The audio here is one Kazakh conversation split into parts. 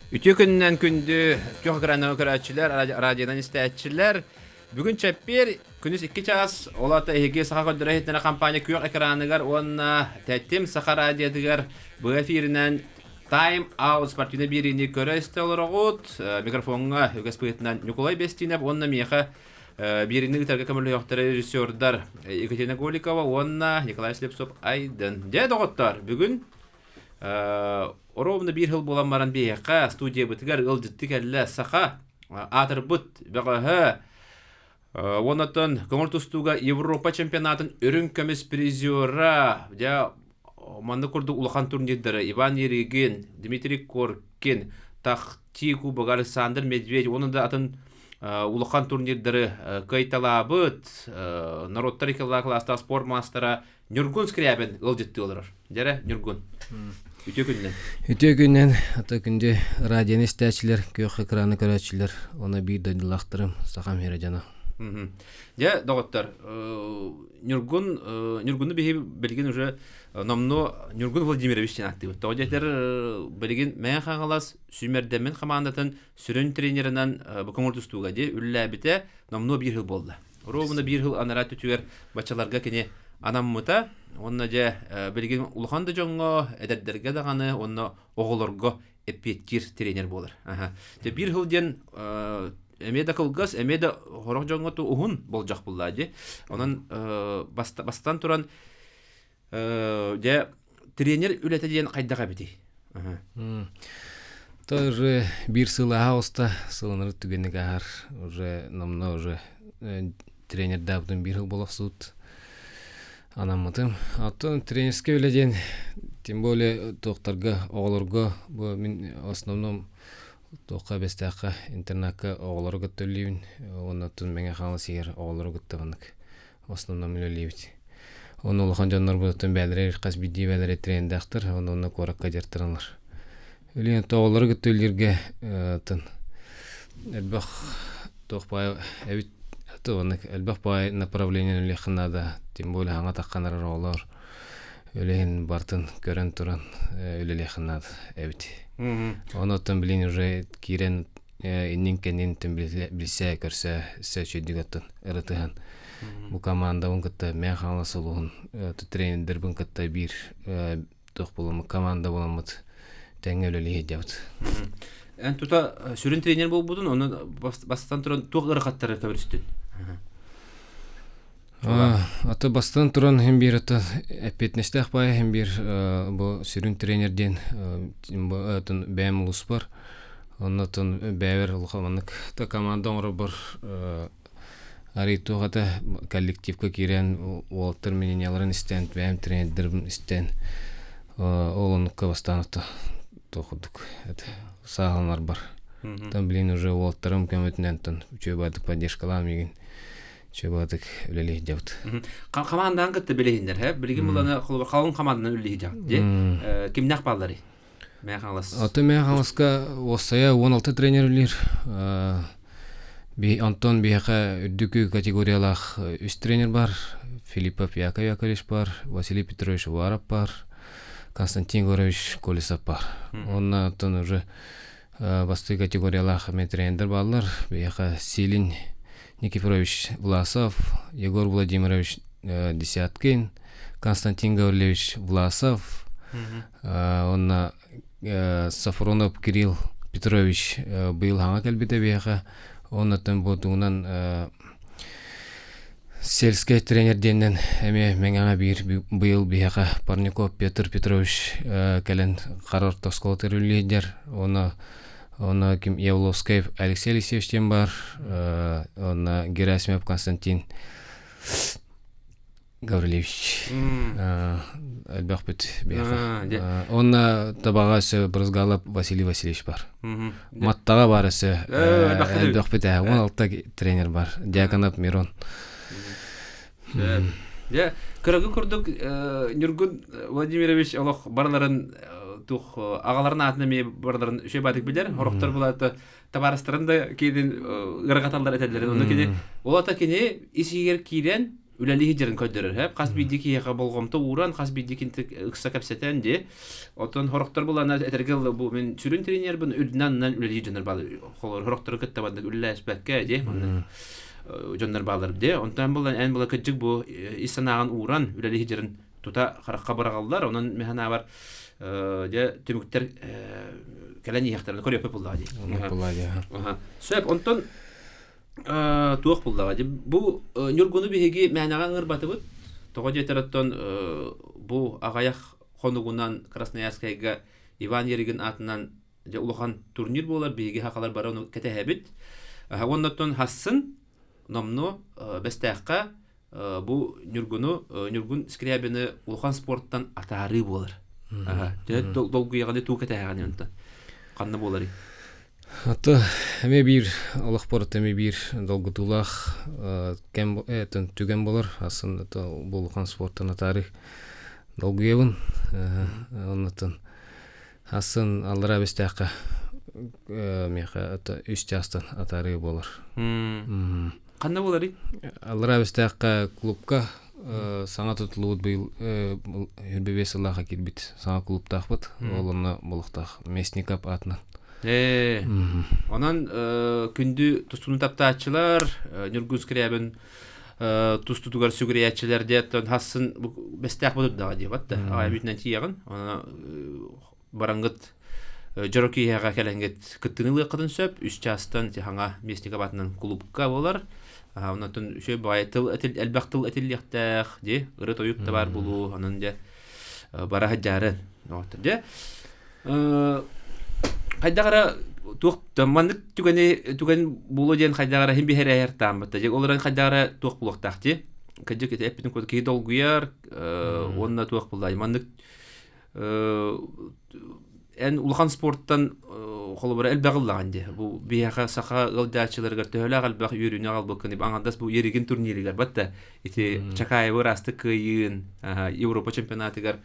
Ütü gündən gündü çox qranı qaraçılar, radiodan istəyicilər. Bugün çəppir gündüz 2 ças olata ehge sağa qadra etnə kampanya kuyaq ekranıgar onna tətim sağa radiodıgar bu efirindən Time Out Sportuna birini körəstə olaraq mikrofonga Yugoslavya'dan Nikolay Bestinov onna miyaxa birini gitarga kömürlü yoxtara rejissyorlar Ekaterina Golikova onna Nikolay Slepsov Aydın. De doğutlar bugün Оровно bir yıl bolan baran beyqa studiya bitigar ılcıttık elle sağa atır but bağa onatan komur tustuga Avrupa çempionatın ürün kömüs prizora ya mandı kurdu ulakan turnirleri Ivan Yerigin, Dmitry Korkin, Takhtiku Bagar Sander Medvedev onun da atın ulakan turnirleri kayıtalabıt Narodlar ikala klasta spor mastera Nurgun Skriabin ılcıttı olur. Dere Nurgun. Үтө күннен ата күнде радионы истәчләр, көк экраны көрәчләр, оны бир дәлилахтырым сахам херҗана. Я доктор Нургунны белген уже намно Нургун Владимирович актив. Тоҗетер белген мен хагалас Сүмердәмен командатын сүрен тренерынан бу комуртустуга ди үлләбите намно бир ел булды. Ровно бир ел анарат түгәр бачаларга кине анаммыта онна же белген улханды жоңго эдердерге даганы онна оголорго эпеттир тренер болор. Те бир жылден эмеда кылгас эмеда хорок жоңго ту ухун болжак буллади. Онан бастан туран же тренер үлете ден кайдага бити. Тоже бир сыла хауста сылыныр түгенеге ар уже намно уже тренер дабдын бир жыл болосут. Анамытым. Атын тренерский үледен, тем более тоқтарға, оғылырға, бұл мен основном тоққа бестаққа, интернатқа оғылырға төлейбін. Оннатын мәңе қаңыз егер оғылырға тұғынық. Основном үлелейбіт. Оны олған жанлар бұдаттан бәлірер, қас бейдей бәлірер тренердақтыр, оны қораққа жартыранлар. Үлеген тоғылырға төлерге әлбақ тоқпай әбіт Әлбәқ бай направление үлехінада, тем более аңа таққанар олар үлеген бартын көрен тұран үлелехінада әбіт. Оны оттан білен уже керен иннен кәнен түн білсе көрсе сөйчедік оттан ұрытыған. Бұл команда он кітті мән қаңласы олығын тренер бұн кітті бір тоқ боламы команда боламыд тәңі үлелеге дәуд. Әнтута сүрін тренер бол бұдын, оны бастан тұран тоқ ұрықаттары көбірістін. Ата бастан туран hem bir ата әпетнештәк бай hem bir бу сүрүн тренерден атын бәм улус бар. Оннан бәвер улхаманнык та команда оңры бар. Ариту гата коллективка кирен Уолтер менен яларын истен бәм тренердер истен. Олонукка бастаныкта тохудук. Сагалар бар. Там блин уже Уолтерым көмөтүнөн тон үчөбадык поддержкалам деген. Чебатык үлелей дәут. Командаң кытты белейиндер, һә? Билген буланы калын команданың үлелей дәут. Кимнәк баллары? Мен хаңлас. Аты мен хаңласка осая 16 тренер үлер. Би Антон Бияка үрдүкү категориялах үст тренер бар. Филиппов Яковлевич бар, Василий Петрович Варап бар, Константин Горович Колесов бар. Оннан уже басты категориялах мен тренер баллар. Бияка Силин Никифорович Власов, Егор Владимирович Десяткин, Константин Гаврилевич Власов, он Сафронов Кирилл Петрович был ханга калбите беха, он там бодунан сельский тренер денен эме меңа бир был беха Парников Петр Петрович келен карар тосколтер лидер, он Ким Явловский Алексей Алексеевич бар, он Герасимов Константин Гаврилевич. Альбахпет беха. Он табагасы Брызгалов Василий Васильевич бар. Маттага барысы Альбахпет. Он алта тренер бар. Дьяконов Мирон. Я көрөгү көрдүк Нургун Владимирович Аллах барларын тух агаларына атына ме барларын үшө бадык билер. Хороктор булаты табарыстырында кейден ыргаталдар этелер. Онда кейде олата кейде исигер кийден үләлиһи җирен көддөрөр һәп кас бидики яга болгомто уран кас бидикин ыкса капсетен де отон хороктор булана этергел бу мен сүрүн тренер бун үлнаннан үләлиһи җоннор балы хороктор кыттабанда үлләспәккә де җоннор балар де онтан булан эн була кыҗык бу исанаган уран үләлиһи җирен тута харакка барагаллар онан механа бар де төмүктер кәләни яктарын көрөп булды ди сөп онтон туох булдага ди бу нюргуну биһиги мәнага ыңырбатыбыт тога жетераттон бу агаях хонугунан Красноярскайга Иван Еригин атынан же улахан турнир болар биһиги хакалар бара уну кетеһебит оннотон хассын номно бестәкка бу нюргун скрябины улахан спорттан атары болар же долгу яганы ту кетеһаган янта канны болар Ата эме бир Аллах барат эме бир долгутулах кем түген болар асын болгон спорттун атары долгуебин оннотон асын аллара бестакка меха ата 3 жастан атары болар. Кандай болар? Аллара бестакка клубка саңа тутулуут быйыл үрбебес Аллаха кирбит саңа клубтахбыт олонна болуктах Местников атынан. Онан күндү тустуну таптаачылар, Нюргун скрябин тустутугар сүгүрөячилер деттен хасын бестак болуп дагы деп атты. Ай бүтүнөн тиягын. Ана бараңгыт Жорокияга келенгет кыттынылы кытын сөп, 3 жастан тихаңа Местников атынан клубка болар. Онотон шөй байтыл элбактыл этилияктах ди, ыры тоюп та бар булуу, анан же бара хаджары. Отыр де. Хайдагара тук тамандык түген булу ден хайдагара хим бихерер тамбата. Же оларан хайдагара тук булуктакти. Кыжык эпитин код ки долгуяр, онна тук булдай. Мандык эн улхан спорттан холобора элбагыллаган де. Бу бияга сака ылдачыларга төлө албак үйрүнө албак деп аңандас бу Еригин турниригер батта. Ити Чакаева расты кыйын, Европа чемпионатыгар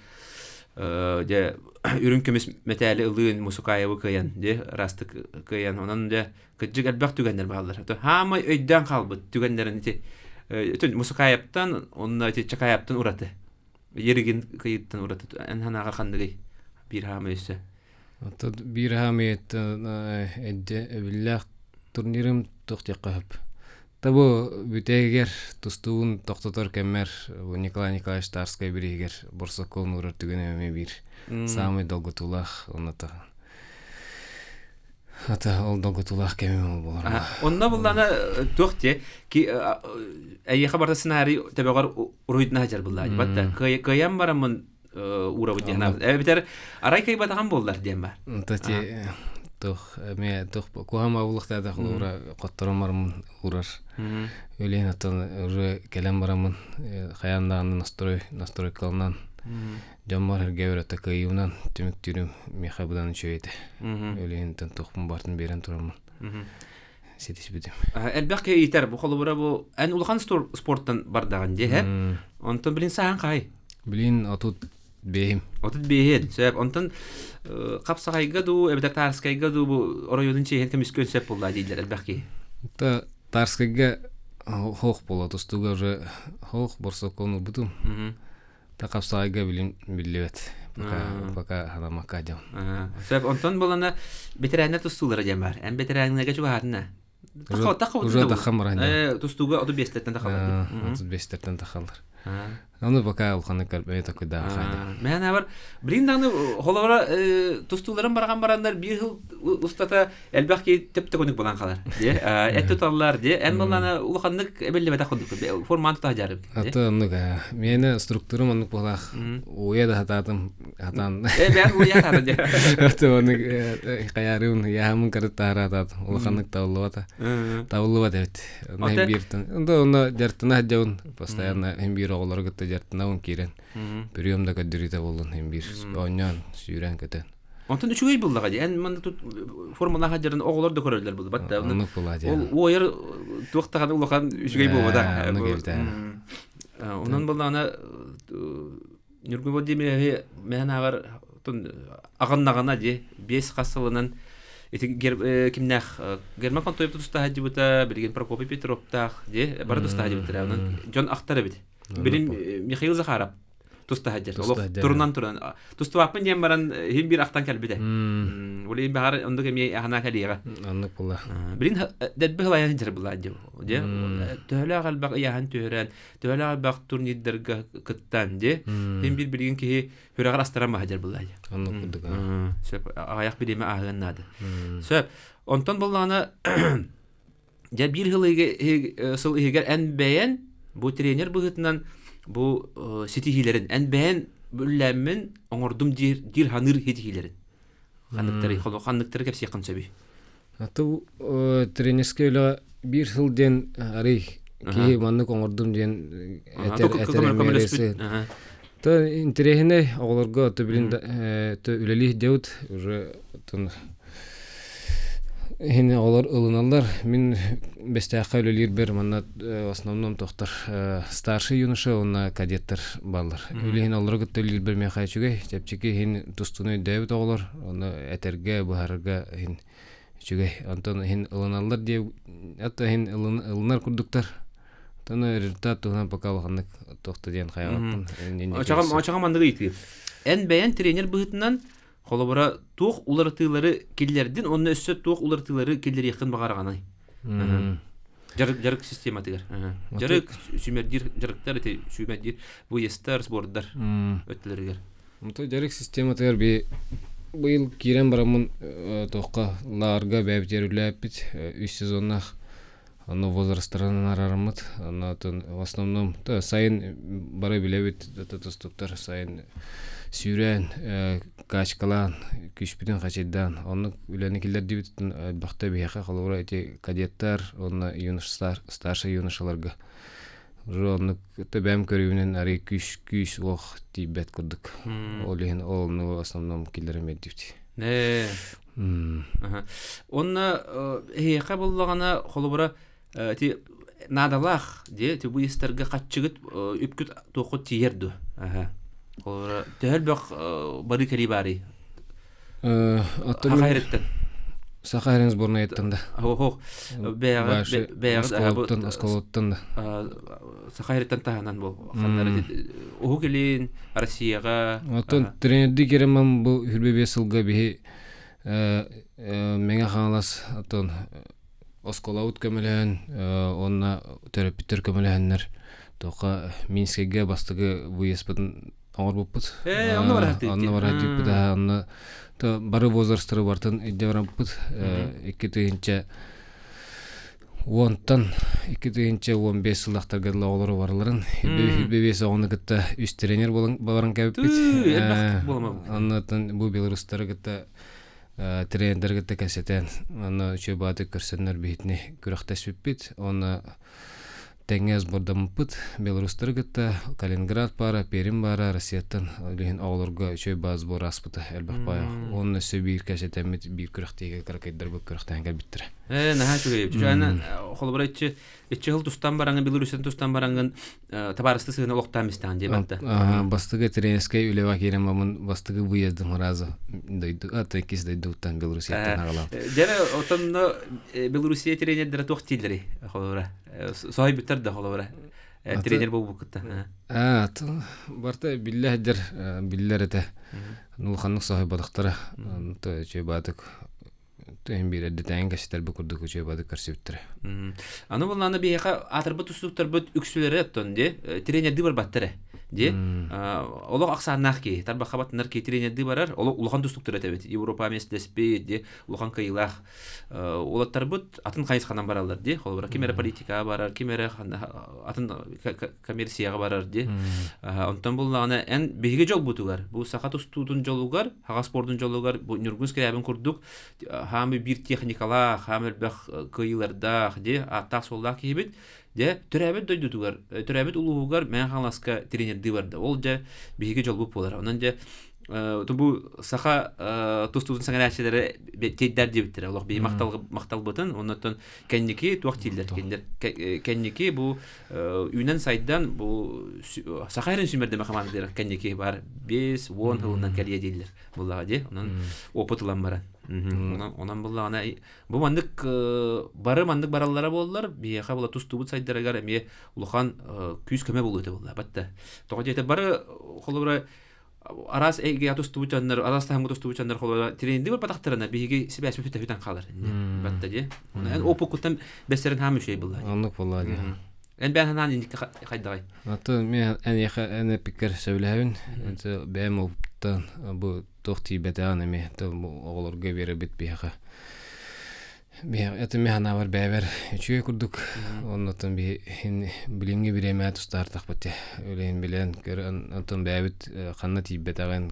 де үрүнкөмүс метали ылын Мусукаева кыйын де расты кыйын. Онан де кыжык элбак түгендер балдар. Хама өйдөн калбыт түгендерин ити Мусукаевтан, онна ити Чакаевтан ураты. Еригин кыйыттан ураты. Эн ханага кандыгы бир хама өссө. Тут бир хамет эдде биллах турнирим токтяккап. Табу бүтегер тустуун токтотор кемер Николай Николаевич Тарский биригер Борсокон урар түгөнөмө бир самый долготулах оната. Ата ол долготулах кемем болар. Онна буллана тохте ки ай хабарда сценарий табагар уруйдна хажар буллай. Батта кыям барамын уравы дена. Битер арайкай батаган болдар дем бар. Тати тох ме тох куама улукта да ура котторомармын урар. Өлен атын уже келем барамын хаяндан настрой кылынан. Жаммар гевре такайунан түмүктүрүм мехабдан чөйдө. Өлен тан тохмун бартын берен турамын. Сетиш битим. Элбакка итер бу холобора бу ан улхан спорттан бардаган де. Онтон билин саан кай. Билин отут бейм. Отут бейм. Себеп онтон капсагайга ду, эбдер Тарскайга ду бу оройдун чейген кемискөн сеп болду дейлер элбакка. Та Тарскайга хох болот, устуга уже хох Борсокону бутум. Та капсагайга билин биллебет. Пока халамакка жам. Себеп онтон болана бетерәне тустулары жамар. Эн бетерәнеге чугадына. Уже тахамар. Тустуга 35-тен тахалар. 35-тен тахалар. Аны пока улханы калбай такой да ханы. Мен авар бринданы холора тустуларын барган барандар бир жыл устата элбакки тепте көник болан калар. Де, эттоталлар де, эн боланы улханнык эбеллебе тахылдык. Форманы тахжарып. Ата анныга мени структурам аннык болах. Уя да хататым хатан. Мен уя хатан де. Ата аннык каярым яамын карытара атат. Улханнык таулуата. Таулуата бит. Мен биртен. Онда жартына жаун постоянно бир оголор гытты жартына кирен. Приемда кадрита болдун бир оньян сүйрен кетен. Онтон үчүгөй булдага ди. Эн мында тут формула хаджарын оголор да көрөлдөр булду. Батта. Ол ойыр туктаган улахан үчүгөй болду. Онон булдана Нюргун Владимирович мен авар аганнагана ди 5 касылынан кимнах Герман Контоев туста хаджибута билген Прокопий Петровтах ди бар туста хаджибута. Жон актары бит. Билим Михаил Захаров туста хаджар. Туста Олох хаджар. турунан. Туста вапын дем баран хим бир актан калбиде. Ули бахар ондо кеми ахана калига. Аннык була. Билин дәббе лаян жер буладжы. Же төһлә галбак яһан төһрән. Төһлә галбак турниддерге кыттан же. Хим бир билген ки хүрәгәр астарама хаджар буладжы. Аннык булдык. Сөп аяк билеме агыннады. Сөп онтон булганы я бир сыл егер әнбәян бу тренер быгытынан бу ситихилерин әнбәян бүлләммен оңордум дир ханыр хитихилерин. Ханныктары кепси якын сөби. Ату тренерская ла бир сылден арый ки маннык оңордум ден этер. Та интересне оларга то билин то үлели деут уже тон Хин олар ылыналар. Мин бестәкә үлелер бер манна в основном тохтар старший юноша, онна кадеттер баллар. Үлеген оларга төлер бер мехайчугай, тепчеки хин тустуны дэвит олар, онна этерге бахарга хин чугай. Антон хин ылыналар дие, ата хин ылынар курдуктар. Таны результат туган покалганнык тохта ден хаягаттан. Ачага мандыгы итки. Эн бәян тренер быгытынан холобара тух улартылары киллердин, онны өссө тух улартылары киллер якын багарганы. Жарык система тигер. Жарык сүмердир жарыктар эти сүмердир бу естар сбордар өттөлөргөр. Мото жарык система тигер би быйыл кирен барамын тохка ларга бәбтерүләп бит 3 сезоннах. Оно возрасттарынан арарамыт. Анатын в основном то сайын бары билебит тустуктар сайын сүйрен качкалан күшпүтүн качыдан оны үленикилер дибитин бакта бияка калуура эти кадеттер оны юноштар старший юношаларга жонук төбөм көрүүнүн ари күш ох тибет курдук олен олну в основном киллер меддифти онна хейка боллагана холобура ти надалах де ти бу истерге катчыгыт үпкүт токут тиерду Ora tehbek bari kalibari. Hayretten. Сахарин сборная ettanda. Хо. Бәяр асколоттан. Сахарин таханан бу. Ханнары Огелин Россияга. Атын тренерди керемем бу хүрбебе сылга бихи меңа ханлас атын осколаут көмөлөн, онна терапевттер көмөлөннөр. Тока Минскеге бастыгы бу еспен Ağır buput. Anna var hatta. Anna var hatta da anna ta barı возрастары бартын идеврам бут. 2-нче 10-тан 2-нче 15 сылактарга лаулары барларын. Бебесе оны гытта үз тренер баран кебит. Аннатан бу белорустар гытта тренерлер гытта касетен. Анна чөбаты көрсөннөр битне күрәктәшүп бит. Оны Теңез бордампыт Белорустар гытта Калининград бара, Пермь бара, Россияттан леген ауларга чөй баз бор аспыта элбак бая. Онны сөбир кәсетемит бир күрәктәге каракайдар бу күрәктән гәлбиттер. Наһа чөйеп. Жана холбара иче хыл тустан баранган Белорустан тустан баранган табарысты сыгына локтан мистан дип атты. Бастыгы тренерская үлева керем мамын бастыгы бу ездим разы. Дойду, ата кис дойдуттан Белорусияттан агала. Дәре отанны Белорусия тренерләре тохтилдери холбара. Сahip bitter de холора. Тренер бу букытта. Барта билләһдер билләрәтә. Нулханның сahip бадыктары. Та чебадык. Тәм бирәдә тәңгә ситәр бу курдык чебадык карсыптыр. Аны булланы бияка атырбы тустуктар бут үксүләре тонде. Тренер дибар баттыра. Де олог аксаннах ки тарба хабатнар ки тренерди барар олог улган тустуктар әтәбет Европа местеспе де улган кыйлах олаттар бут атын кайсханан баралар де холбара кимере политика барар кимере атын коммерцияга барар де онтон булланы эн беге жол бутугар бу сакат устудун жолугар хага спордун жолугар бу Нюргунский район курдук хамы бир техникала хамы бах кыйларда де атак соллак кибит де төрәбет дойдутугар төрәбет улуугар мен халаска тренер дибарда ол же биге жол буп болар анан же бу саха тустудун саңарачылары теддер диптер аллах би мактал бутын оннан кенники туактилдер кенники бу үнен сайдан бу сахарын сүмерде махамандыр кенники бар 5-10 жылдан калия дилдер буллага же анан опытылан бара Ondan bullana bu mandık barı mandık barallara bollar biyaha bola tustubut saydıragar emi uluhan küs köme buluyordu bolla batta. Toğa jete barı kolubra aras ege tustubut canlar aras tahamı tustubut canlar kolubra trendi bir pataktarana bihigi sibes bir tüten kalır. Batta je. En opukutan beseren hamı şey bolla. Anlık vallahi. En ben hanan indik kaydagay. Ata men en pikir söylehün. Benim optan bu tohti betan emi bu oğlurga beri bit biha. Etim hana var beber. Üçüye kurduk. Ondan bir bilingi bir emat startak batte. Öleyin bilen görün ondan bebit kanna tibetagan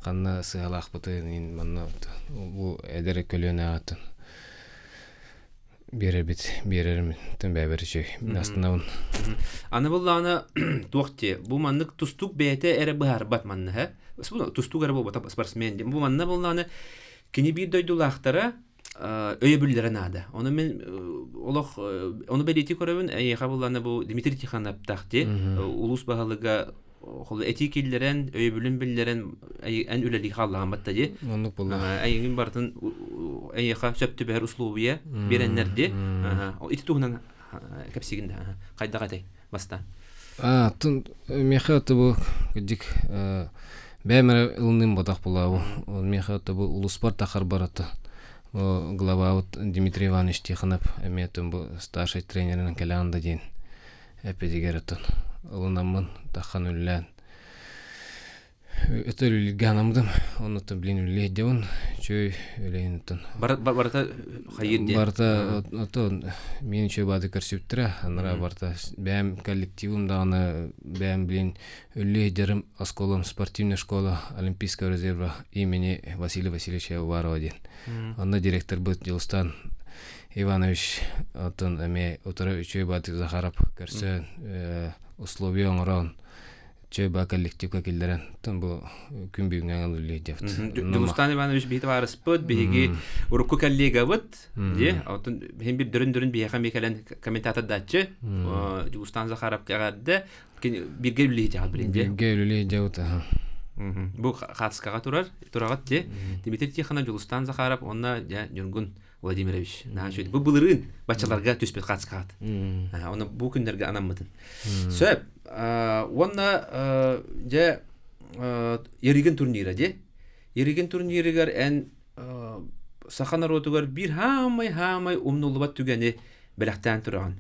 kanna sığalak batın manna bu ederek kölüne atın. Birerim tüm beberi şey. Aslında on. Ana bullana tuqti bu manlık tustuk bete ere bahar batmanna ha. Bu tustuk ere bu bat sportsmen. Bu manna bullana kini bir doydulaktara öyebilere nada. Onu men onu belirti korabın ayha bullana bu Dimitri Tikhanov taxti ulus bahalıga hol etikillerin öyebilin billeren en üleli hallan battaji. Anlık bullana. Ayın bartın ayha söptü ber uslubiye birenlerdi. O iti tuhnan kapsiginde kayda katay basta. Tun mehata bu gidik bemere ilnin badak bulavu. Mehata bu uluspor takar baratı. O glava Dmitri Ivанович Тихонов emetim bu starший trenerinin kelanda din. Epedigeratın. Ilınamın takan üllen. Ötölü ganamdım. Onu da bilin ülle devon. Çöy öleynitın. Barata hayır diye. Barta o men çöy badı körsüptüre. Anara barta benim коллективimda ana benim bilin ülle derim Осколом спортивная школа Олимпийского резерва имени Василия Васильевича Уварова din. Onda direktör bu Yılstan Иванович отын эме утыры чөй баты Захарап көрсө условия оңорон чөй ба коллективка келдерен тын бу күн бүгүнгөн үле деп. Yılstan Ivanoviç bihti var spot bihigi urukku kollega bit diye otun hem bir dürün biyaha mekelen kommentator datçı Yılstan Zakharap kagadda bir gelli cevap bilince. Gelli cevap ha. Bu xatskaga turagat diye Dimitri Tikhonov Yılstan Zakharap onna ya Nurgun Vladimirovich. Bu bulurun başçalarga tüspet xatskagat. Ona bu günlerge anammadın. Söp ona ja Yerigen turniri diye. Yerigen turnirigar en sahanar otugar bir hamay umnulubat tügeni belahtan turan.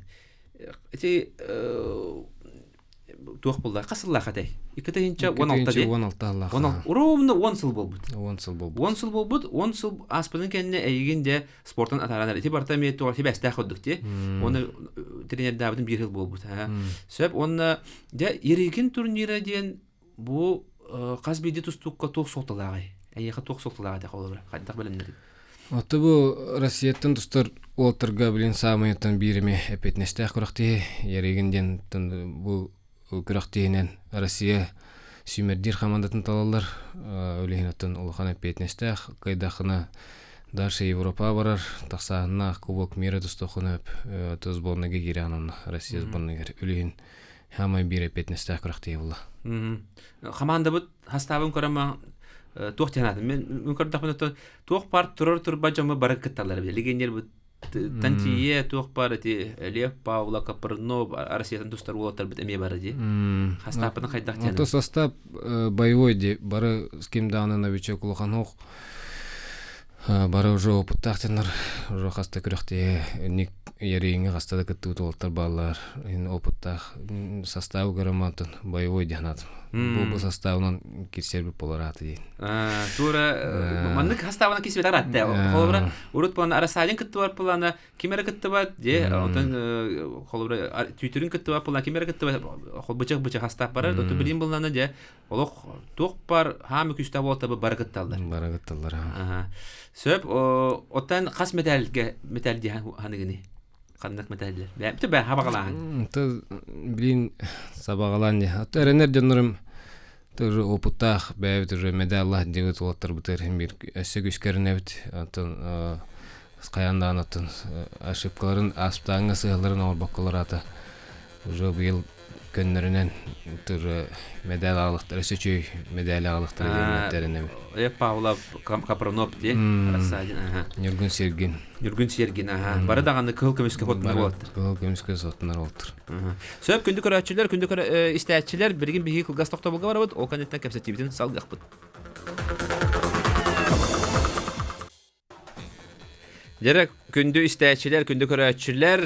Eti tuğ bullar qasıllar qatay. İkide hinça 16 diye. 16 Allah. Ровно 10 yıl bolbut. 10 yıl bolbut. 10 yıl aspının kendine eyginde sportun ataranlar. Eti bartamiyeti var. Hibes dağıddık diye. Onu trener David'in bir yıl bolbut. Sebep ona da Yerigen turniri diyen bu qazbidi tustukka tuğ soğutulağay. Ayyaqa tuğ soğutulağay da qolur. Qaddaq bilindir. Аты bu Россиятын достар олтырга билен самыйытын бирими эпетнесте куракти Ерегенден bu күрактенен Россия сүймердир командатын талалар өлегенатын улахан эпетнесте кайдахына дальше Европа барар таксаына Кубок мира достохунуп то сборныйга кирянын Россия сборныйга өлеген хамай бир эпетнесте куракти булла. Команда бут хастабын көрөмө туох жанады. Мен мүмкүн туох пар тур бажамы баракытталар били. Легендер бу тантие туох пар эти Лев Павла Капрнов Россиятын достар болоттар бит эме бар ди. Хастабын кайдак жанады. То состав боевой ди бары с ким даны новичок улаханок. Бары уже опыттактынар, уже хаста күрәкте ник ярыйыңа хастада кыттыгы толтар баллар. Опыттак составы гараматын боевой дихнат. Bu составынан кирсер бир болараты дейин. Тура маннык составына кисбет аратты. Холбра урут план арасадин кытты бар планы кимер кытты бар де. Отан холбра Твиттерин кытты бар планы кимер кытты бар. Холбычак состав бар. Оту билин булнаны де. Олох тук бар хамы күстә болта бар кытталар. Барагытталар. Сөп отан кас металл ди ханыгыны. Кандак металлер. Бәпте бә хабагалан. Ты блин сабагалан. Атеренер дөнөрüm тоже опытах бәбит уже медаллар дигет олтар бутер бир эссе күскәренә бит. Атын скаяндан атын ошибкаларын асптаңга сыйларын алып бакалар ата. Уже быел көннөрүнөн тур медаль алыктыр, сөчөй медаль алыктыр дегендерин. Павла Капронов де. Нюргун Сергин. Нюргун Сергин, бары даганы кыл көмөскө хотнар болот. Кыл көмөскө сотнар болот. Сөп күндү көрөчүлөр, күндү көрө истәчилер бирген биги кылгас токтобулга барабыт, ол канеттен кепсетибитин салгакпыт. Дерек күндү истәчилер, күндү көрөчүлөр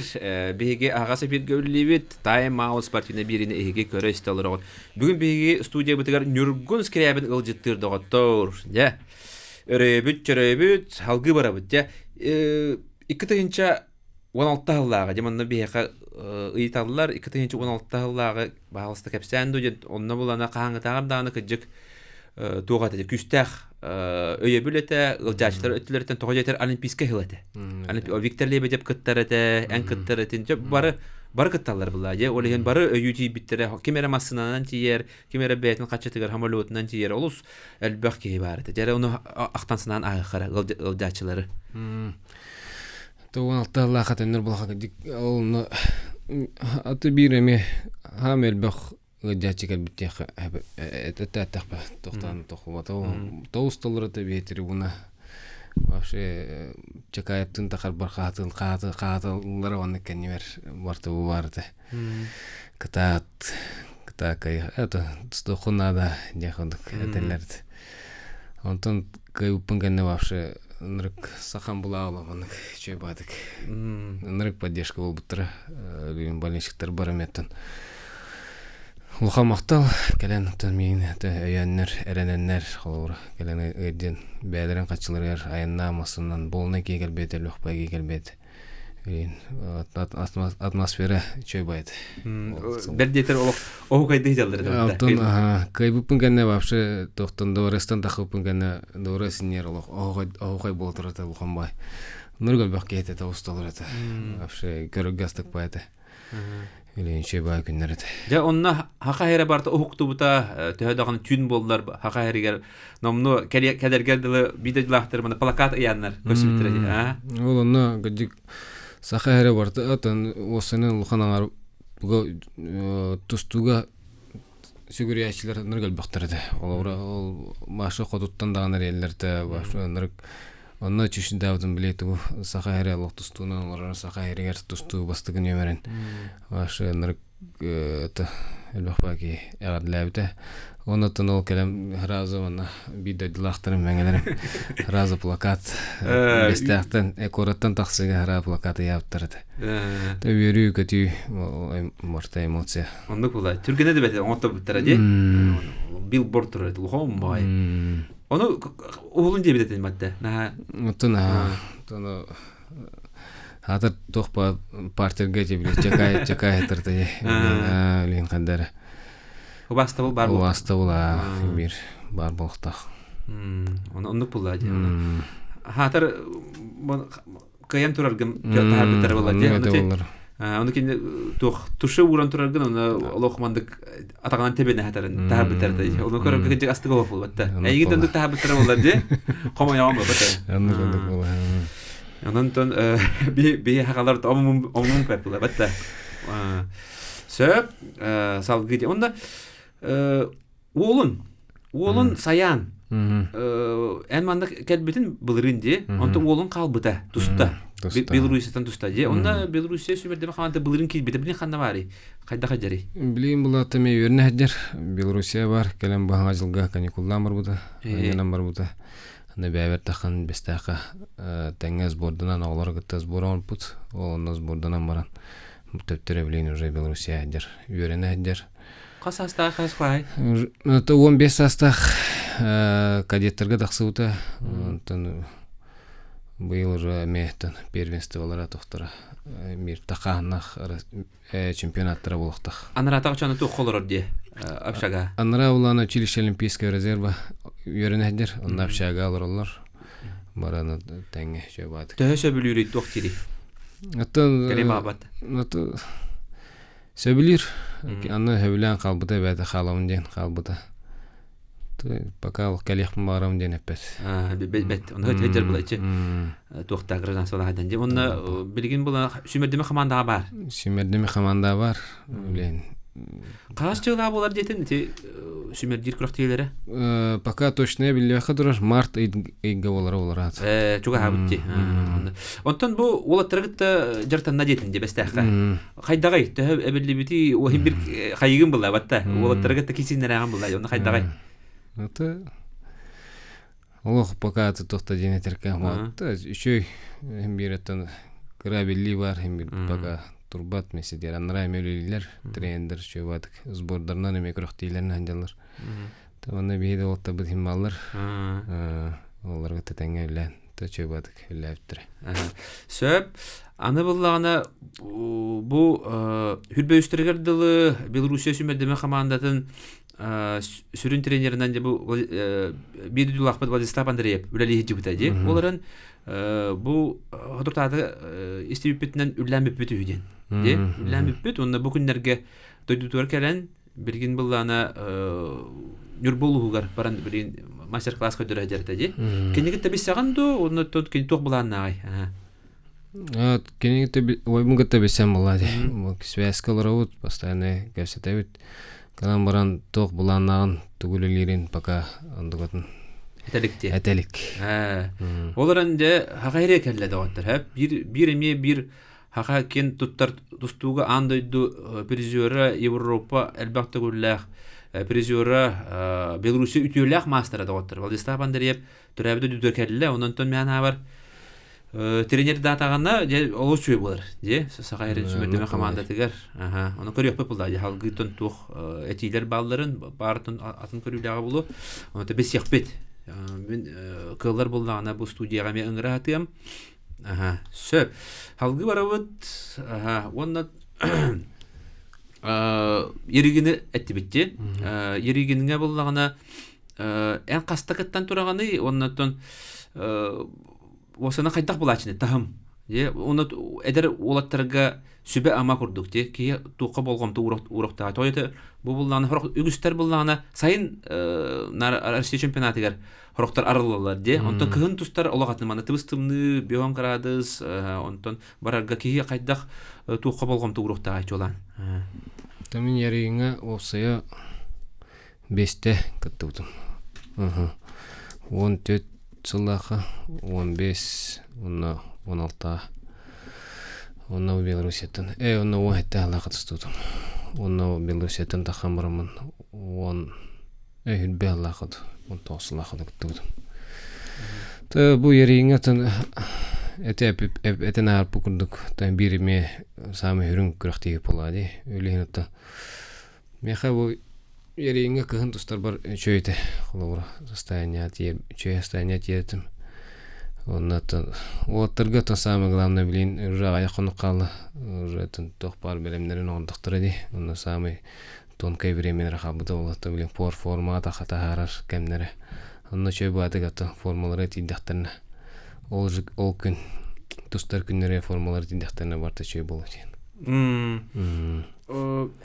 биги агасы бир гөллибит Time Out спортивна бирине эге көрө истелер. Бүгүн биги студия битигер Нюргун скрябин ылжыттыр доготтор. Я. Өрөбүт, халгы барабыт. Я. 2-нче 16-лага демонда бияка ыйталлар 2-нче 16-лага багылыста кепсән дүйет. Онна булана каңы тагырданы кыжык тугата күстәх өйө бүлете ылжачтар өттүлөрдөн тогожетер олимпийска хилете. Виктор Лебедев кыттарыты, эн кыттарытын бары кытталар була. Же олеген бары өйүти биттере кемера массынан тиер, кемера бетин качытыгар хамолотунан тиер. Олус элбак кей барды. Же уну актансынан агыра ылжачылары. 16 хатыныр булга ол аты биреме хамелбак ылжачыгар биттех это тахпа токтан тохвата тоустолрата бетери буна вообще чакаептин такар бархатын катылар ванны кенер барту барды катакай это стохунада дехондук этелерди онтон кайуппангенне вообще нырык сахан була аламанык чөй бадык нырык поддержка болбуттыр больничниктер бараметтен Лухамактал келен тәмин өйәннәр, әрәнәннәр холор келен өйдән бәдәрен качылар аянна масыннан болны кегел бетер лөхпә кегел бет. Атмосфера чөй байт. Бер детер о кайды җалдыр. Алтын кайбыпын гәнә вообще токтон дорыстан тахыпын гәнә дорысыннер олох о кай болтыр та Лухамбай. Нургал бакет та усталар та. Вообще көргәстек байт. Иленче бай күннәрдә. Ja онна хакайра барта укутубута төһәдәгән түн боллар хакайригә номно кәдәргәдәле бидәҗләхтер моны плакат аяннар көсүттерә. Ул онна гыдык сахайра барта атан осының луханаңар тустуга сүгүрәчләр ныргал бактырды. Ол машы кодуттан даган релләрдә башы нырык онна чишин давдын билету сахайра лохтустуна олар сахайригер тусту бастыгын өмерен. Башы нырык это элбахбаки ягыдлабыта. Онотон ол келем разы вона бидәҗләхтер мәңгеләр. Разы плакат бестәхтен экораттан таксыга ра плакаты яптырды. Төбөрү көтү морта эмоция. Онда була. Түргенә дә бәтә онта битәрде. Билборд туры Лухамбай. Onu oğlun diye biletin madde. Tuna hatır toqpa parterge diye bilir. Çakay tırtı. Lin kandara. O basta bar bol. O basta bol bir bar boltaq. Onu pula diye. Hatır kayam turargım tahar bitar bolar diye. Onu ki tuşu vuran turargın onu Allah'mandık atağından tebene hatırın tahar bitardı. Onu körüp gece astık olaful batta. Eğin döndük tahar bitar bolar diye. Koma yağım batta. Anladık bolar. Ondan bir hakalar da omum pepula batta. Söp salgı diye. Onda oğlun sayan. En mandak kelbetin bilirин diye. Onda oğlun kalbıta, tusta. Белорусиядан туста же. Онда Белоруссия сүмердеме ханта билирин ки бите билин ханда бары. Кайда хаҗари. Билин булаты ме өрнә хаҗар. Белоруссия бар, келем баһа җылга каникуллар бар буда. Янам бар буда. Анда бәбәр тахан бестака тәңгәз бордынан алар гытыз борон пут. Онназ борданан баран. Төптөрө билин уже Белоруссия хаҗар. Өрнә хаҗар. Касаста хасхай. Это 15 састах кадеттерге тахсыута. Тан быйыл уже мехтен первенстволара тохтара. Мир таханах чемпионаттары булыктык. Анара тагычаны тук холорор ди. Апшага. Анара уланы училище олимпийского резерва йөренәдер. Онда апшага алырлар. Бараны тәңге шөбат. Төһө бүлүри тохтири. Атын Калимабат. Аты сөбилер. Аны хөвлән калбыта бәдә халавын ден калбыта. Пока ол калехм барам ден эппет. Бет. Онда хәҗәр булачы. Тохта граждан салаһадан ди. Онда билгин була сүмердеме команда бар. Сүмердеме команда бар. Билен Каас жылга болар детен те сүмердир күрәктеләре. Пока точно билбей хадырар март айга болар. Чуга хабытти. Онтон бу улаттыргытта жартанна детен де бестәхә. Хайдагай тәһә әбеллибити о бир хайгын була батта. Улаттыргытта кисиннәрәгән була. Онда хайдагай. Это Олох пока тохта денетерка. Вот еще биреттен крабилли бар, пока турбат меседер анрай мөлилер тренер чөбат сбордарнан эмекрохтилерин анжалар. Тамана бейде отта бит хималлар. Оларга тетеңелен чөбат ләптер. Сөп аны буллагына бу хүрбөстергер дылы Белоруссия сүмердеме командатын сүрүн тренеринен де бу Бидүл Ахмед Владислав Андреев үләли җибетәди. Оларын бу хатыртады истибитнен үлләмеп битүден. Ди, үлләмеп бит, онда бу көннәргә тойдутур кәлән билгин буллана Нурбулугар баран билин мастер-класс көдөрә җәртәди. Кенеге табисаган ду, онда тот кен тох буланнай. Кенеге оймуга табисам булады. Связкалар вот постоянно гәсәтәбит. Канан баран тох буланнаган түгүлелерин пока андыгатын. Этелик. Оларан де хагайре келле дагаттыр. Хәп бир хака кен туттар тустуга андойду призера Европа әлбәттә гүлләх призера Белоруссия үтүләх мастера дагаттыр. Владислав Андреев төрәбдә дүтөр келле, оннан тон мәна бар. Тренер датаганна же олочуй булар. Же сагайрын сүмердеме команда тигәр. Аны көрөп булда. Халгытын тух этилер балларын бартын атын көрүләгә булу. Аны да бес яхпет. Мен кыллар булдагына бу студияга мен ыңгыратым. Сөп. Халгы барабыт. Онда еригене әттибитте. Еригенеңә булдагына эн кастакыттан тураганы, оннан Осына кайдак булачыны тахым. Оны эдер улаттарга сүбе ама курдук те ки тука болгомду урокта. Тойты бу булланы хорок үгүстер булланы сайын Россия чемпионатыгар хороктар арылалар де. Онтон кыгын тустар олагатын мана тыбыстымны бион градус, онтон барарга ки кайдак тука болгомду урокта айтолан. Тамин ярыгыңа осая 5-те кыттыбытым. 14 Цылаха 15, онна 16. Онна Белоруссияттан. Онна 17 алақа тұстудым. Онна Белоруссияттан таққан барамын. 10 хүлбе алақыды. 19 алақыды күттігдім. Бұл ерейіңе әтен арпы күрдік. Біріме самы хүрін күріқтегі болады. Өлейін ұтты. Меха бұл Еринге кыгын тустар бар чөйте холора состояние тиетим. Оннан оттырга то самое главное блин уже аяқын қалы уже тох пар белемнерин ондықтыры ди. Оннан самый тонкай времени хабыда олатты блин формата хата харар кемнере. Оннан чөй бады гата формалары тиндахтарына. Ол күн тустар күннере формалары тиндахтарына барта чөй болу ден.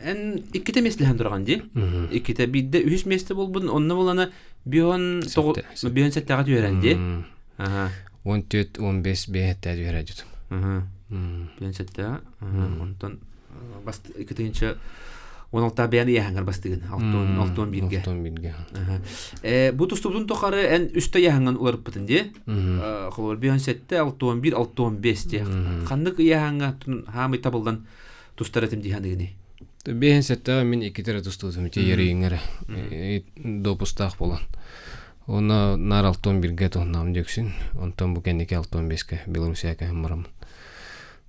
En ikite meslehan durgan di. İkite bidde üç mesle bolbun. Onna bolana bion settaga öğrendi. 14-15 behette öğrendi. Bion settaga. Ondan bast ikitinci 16 beyani yahangar bastıgın. 6-11'ge. 6-11'ge. Bu tustubun tokarı en üstte yahangan ularıp bıtın di. Kolor bion sette 6-11, 6-15 di. Kandık yahanga hamı tabıldan Tustaratim dihandığını. Behen sette min iki tane tustudum. Yeriyingere. Dopustaq bolan. Ona nar 6-11'ge tohnam döksün. Ondan bu kendiki 6-15'ge Belorussiyaga hem baram.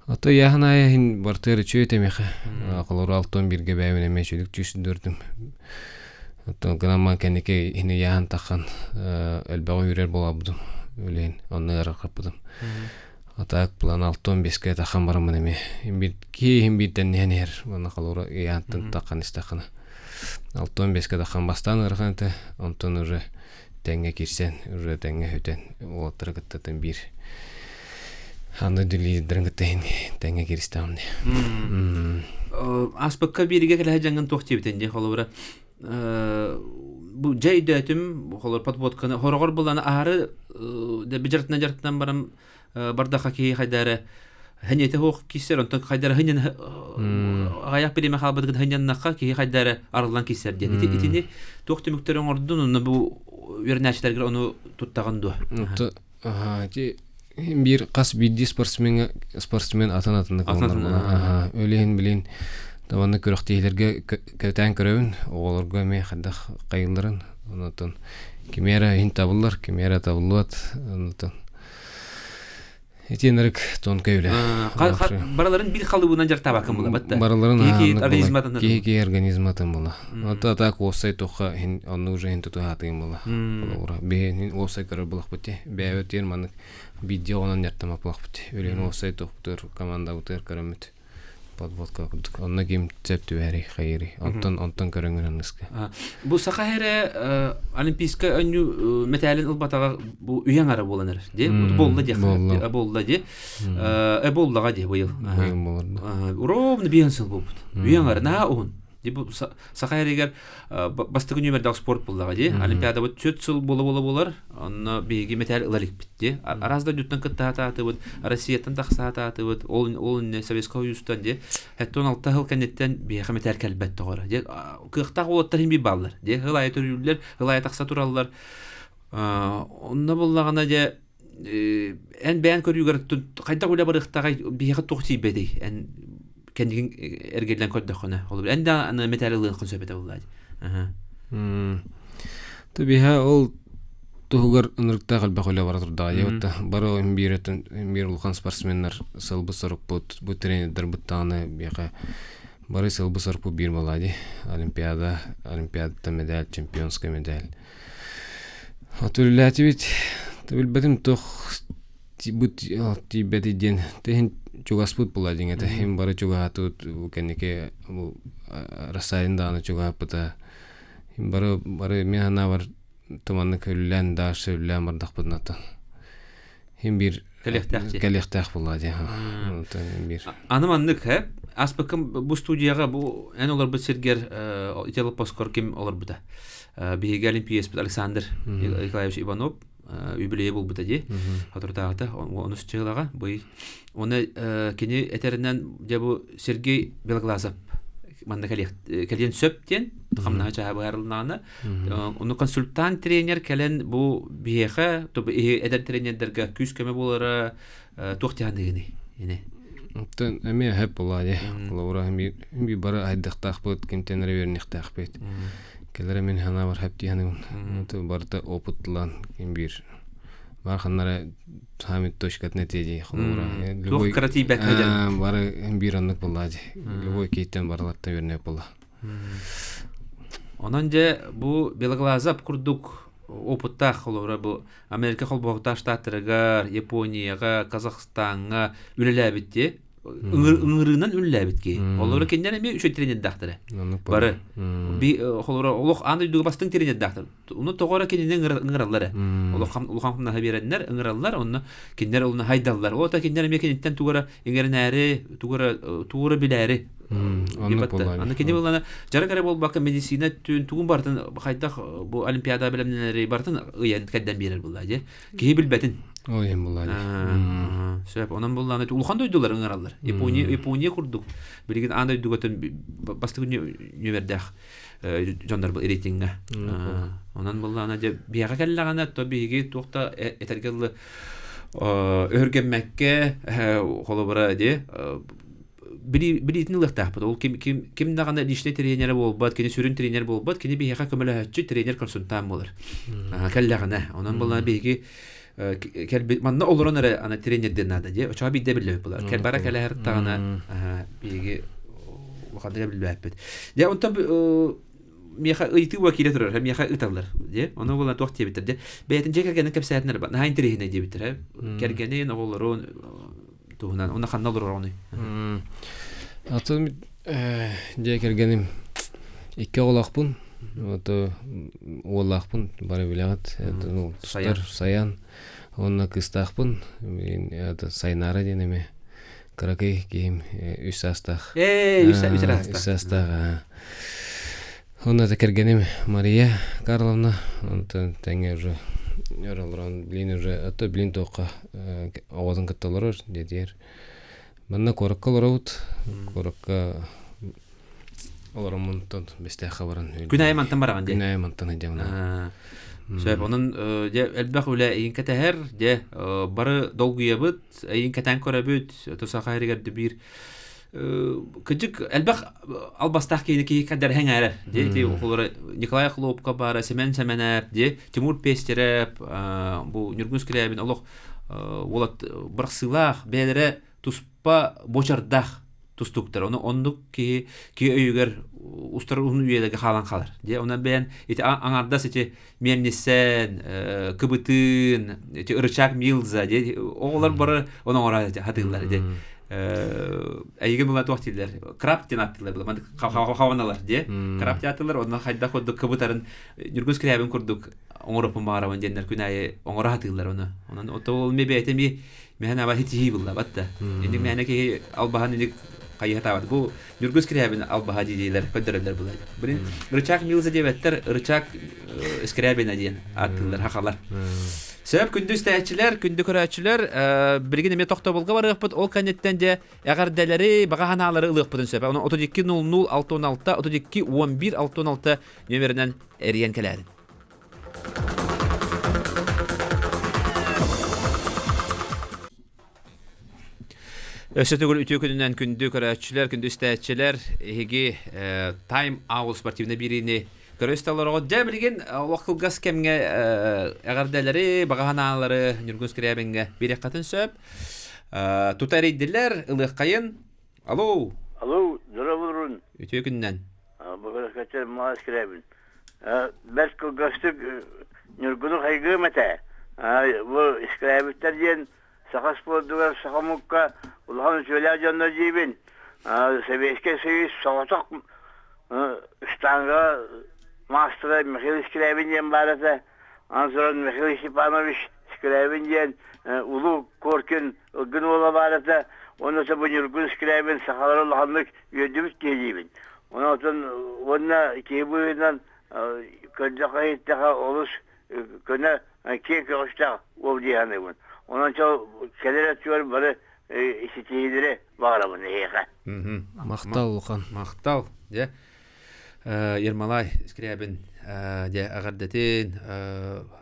Ata yahanaya hin barteri çöytemexe. Kolor 6-11'ge bəyimine meşüdük düşündürdüm. Ata granman kendiki hini yahan taqan elbağı yürer bolabudum. Öleyin. Onu yaraqapudum. Atak plan 6-15'ge taqan baramın eme. Hem birden neher. Bana kalora yantın taqan istaqana. 6-15'ge taqan bastan ırğanı. Ondan ürü tenge kirsen, ürü tenge hüten. O tırgıttatan bir. Anı dülüydürün gıttayın. Tenge kiristamın. Aspakka birige kele jangan tohti biten de kalora. Bu jayda etim kalor patbotkana horogor bulana ahары de bijartnan baram bardaqa ki haydara Хәнете хох кисер онтон хайдар хәнен аяк биреме халбыдыгы хәненнакка ки хайдар арылан кисер ди. Итини тохты мөктөрөн ордун уну бу вернәчләргә уну туттаган ду. Ти бир кас бидди спортсмен атанатынды калгандар. Өлен билен таванны көрөктейләргә көтән көрәүн оголорга ме хадах кайылдырын. Онтон кимера ин табыллар, кимера табылат. Онтон Этенерик тонка үле. Бараларын бир халыбынан жартаба кем була батта. Бараларын ки организматан була. Ата так осай тоха хин аны уже хин туту хатын була. Була. Бе осай көрө булак бите. Бе өтер маны видеонан яртама булак бите. Өлен осай токтор команда утер көрөмөт. Подводка онна ким цептү бери хайри. Онтон көрөнгөн анныска. Бу сахаре олимпийска өнү металин улбатага бу уяңара боланыр. Де болду де. Болду де. Болдага де быйыл. Ровно бенсел болду. Уяңара на он. Ди бу сахарегер бастыгы нөмердәг спорт булдага де. Олимпиада бу 4 жыл болар. Аны биги метал ыларык битти. Аразда дүттен кыттааты бу Россиятан тахсааты бу ол не Советский Союздан де. Хәтта 16 жыл кенеттен биги метал калбат тогора. Де кыхта олоттар би баллар. Де гылай төрүлләр, гылай такса тураллар. Онда буллагана де эн бәян көрүгөр кайда гыла барыктагы биги тохти беди. Эн кендигин эргелден көддөкөнө болуп энде аны металлын концепте булды. Табиха ол тугар нырыкта калба көлө бара турда. Ятта бара бир улган спортсменнер сылбы сорып бу тренерлер буттаны бияка бары сылбы сорып бир балади. Олимпиада медаль, чемпионская медаль. Атуллати бит билбедим тох тибут тибедиден тен чугаспут буладин это хим бары чугатут кенеке расайында аны чугапта хим бары мена бар томанны көллән дашы үлән бардак бутната хим бир калехтах булади бир аныманнык ха аспакым бу студияга бу эн олар бу сергер ителоп поскор ким олар буда биге олимпиец Александр Николаевич Иванов юбилей был бутади, хатуртаата, он устилага, бой, он кини этернен дебу Сергей Белоглазов, манда кален сөптен, хамна чаба гарлнана, он консультант тренер кален бу биеха, то эдер тренердерге күз кеме булара тохтяндыгыны, ине. Тен эме хеп булади, лаура би бара айдыктак бут, кимтен реверниктак бит. Келер мен хана бар хәп дигән. Ул барда опытлан ким бир. Бар ханнары Хамид точкат нәтиҗә хулура. Любой кратиб бәкәдән. Бары бир анлык булады. Любой кейтен барлатта берне була. Онан же бу Белоглазов курдук опытта хулура бу Америка холбогта штатларга, Японияга, Казахстанга үлелә битте. Ыңырынан үлләбитке. Олары кендән эме үчө тренер дактыры. Бары. Би холора олох аны дүгө бастың тренер дактыр. Уны тогора кендән ыңыраллары. Улохамна хабирәннәр ыңыраллар, уны кендәр улны хайдаллар. Ота кендән эме кендән тугара эңернәре, тугара биләре. Аны кенде булганы жаракары бол бакы медицина түгүн бартын хайда бу олимпиада белемнәре бартын ыян кәддән бирер булды. Ки билбәтин. Ой, булады. Сөп, онан булганы улхан дойдулар ыңыраллар. Япония курдук. Билген андай дүгөтөн бастыгы нөмердәх жандар бул рейтингга. Онан булганы же бияга келлагана то биги токта этергелле өргенмәккә холобара де билитин лыктак бу. Ул ким даганда дишле тренер болбат, кини сүрүн тренер болбат, кини бияга көмөлөчү тренер консультант болор. Келлагана. Онан булганы биги кел манна олоронары ана тренерден нада же оча бидде билбей булар. Кел бара келер тагына биги вакытта билбейт. Я онтан меха ыйты вакиле турар, меха ыталар, же. Аны булан тохти битер же. Бейтин жекергенен кепсәтнер бар. Нахайн тренер же битер. Кергенен олорон тугунан, оны ханналар аны. Атым жекергенем ике олакпын. Ото олакпын бары билет. Саян. Онна кыстакпын. Мен это сайнара денеме. Каракай ким үсастах. Үсастах. Онна текергенем Мария Карловна. Онтан теңе уже яралран блин уже ата блин тока авазын катталар дедер. Манна коракка лоробут. Коракка олоромунтан бестэ хабарын. Күнәй мантан бараган де. Күнәй мантан идемна. Сөп onun de elbaq ula iyin katahar de barı dolguyabıt iyin katan korabıt tosa xayrigerde bir Кыжык элбах албастах кейники кадер хәңәре. Де олары Николай Хлопка бара, Семен Семенеп, де Тимур Пестереп, бу Нургун Скрябин олох олат бырсылах бәлере туспа бочардах тустуктар. Оны ондук ки өйгөр устар уну үелеге халан халар. Де ona бән ите аңарда сете меннесен, кыбытын, ите ырычак милза, де оглар бары оны ора хатылар де. Әйген булат вақтилер. Краб ден аттылар була. Ман хаваналар де. Краб аттылар, онна хайда ходдук кыбытарын Нургун Скрябин курдук. Оңорупун барабын дендер күнәй оңора хатылар оны. Онан отол мебе этеми мен аба хити булла батта. Инде мен ки албахан инде кайята бат. Бу Нургун Скрябин албаха дилер, көдөрөлөр булай. Бирин рычак милза дебеттер, рычак Скрябин ден аттылар хакалар. Сөп күндү истәчиләр, күндү көрәчиләр, бирген эме тохта булга барыпбыт, ол канеттен де әгәрдәләре, баганалары ылыпбытын сөп. Аны 3200-616, 32-11-616 нөмереннән әриен кәләдин. Өсөтөгөл үтө күнүнөн күндү көрәчиләр, күндү истәчиләр, эги Time Out спортивный бирине көрөсталарга дәбилген вакылгас кемгә әгәрдәләре, баганалары Нургун Скрябинге бирек катын сөп. Тутары диләр ылык кайын. Алло. Алло, здравствуйте. Үтө күннән. Бүгін кәтер Маас Скрябин. Бәс кылгастык Нургун хайгы мәтә. Бу Скрябиттер дигән саха спортдугар сахамукка улхан сөйлә җанна җибин. Советский Союз саватак штанга мастера Михаил Скрябин дигән барата. Анзоран Михаил Степанович Скрябин дигән улу Коркин гын ола барата. Оны бу Нургун Скрябин сахалар улханлык йөдүбүт кежибин. Онна кебуйнан кырдакайттага олус көне ке көштак ол дигәнебен. Онан чо келер атчылар бары иситидире багарабын эйга. Мактал улхан. Мактал, де. Ермалай Скрябин де агардатын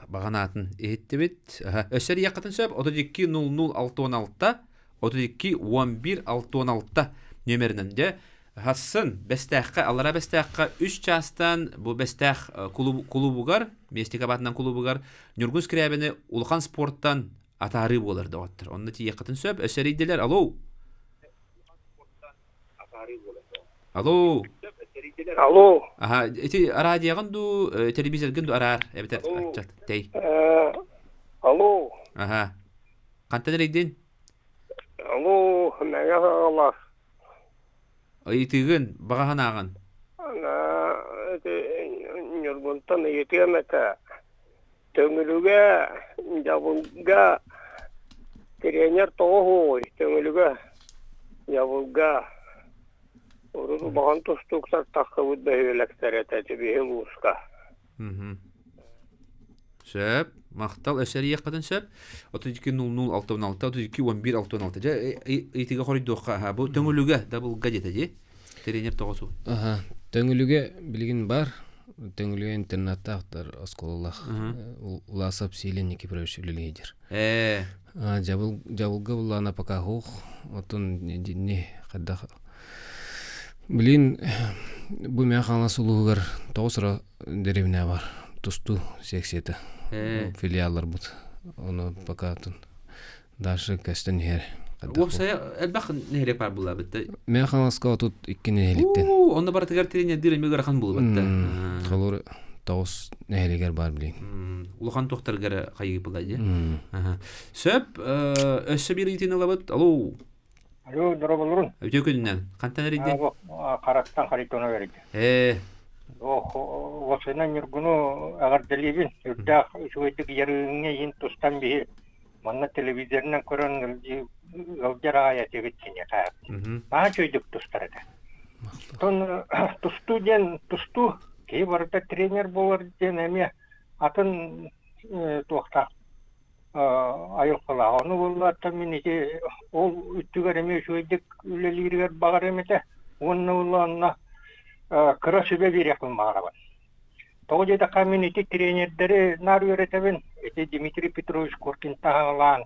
баганатын эттебит. Өсөр якатын сөп 32-00-616, 32-11-616 нөмеринен де Хассын бестәхкә, аллара бестәхкә 3 частан бу бестәх клубугар, Местикабатынан клубугар Нургун Скрябине улхан спорттан атары булыр дигәттер. Онны тие кытын сөп өсөрийдиләр. Алло. Алло. Алло. Ага, эти радиоган ду телевизорган ду арар. Эбетер ачат. Тей. Алло. Ага. Кантан рейдин? Алло, нәгә алар. Айтыгын баганаган. Нургунтан етемәтә. Төңүлүгә, ябылга тренер тоғы, төңүлүгә, ябылга. Ору баган тустуктар тахыбыт бәйләктәр әтәбе луска. Сөп, мактал әсәри якытын сөп. 32-00-616, 32-11-616. Жа итиге хоридоққа, бу төңүлүгә дабылга дете же. Тренер тоғысу. Ага, төңүлүгә билген бар. Төңүлүгә интернатта актар осколалах. Уласап силенники прошлилидер. Жабылга булана пока хух. Отун не кадда. Блин, бу механа сулугар тоосра деревня бар. Тусту сексеті филиаллар бұд. Оны пока тун дальше кәстен хер. Осы әлбақ нехелек бар бұла бітті? Мен қаңасқа отут ikki нехеліктен. Оны бар тігер теріне дирен мегер қан бұлы бітті? Қалуыр тауыз нехелегер бар білейін. Улахан тоқтаргары қайғы бұла де? Сөп, өсі бір етен ала бұд? Алло. Алло, дұрабылырын. Өте күнінен. Қантан әрейді? Қарақтан қаритона береді. Осына Нургуну агардалибин үрдәк үчүгөйдүк ярыгыңа ен тустан бии манна телевизорунан көрөн галжара аят егетсине каап баа чөйдүк тустарда тон тусту кей барда тренер болор ден эме атын туакта айылқыла. Оны боллаттан мен ол үттігер еме шөйдік үлелерігер бағар емете. Оны оланна кыра сөбе берек қылмағарабын. Тоғы жеді коммунити тренердері нар өретебін. Дмитрий Петрович Коркин тағалан.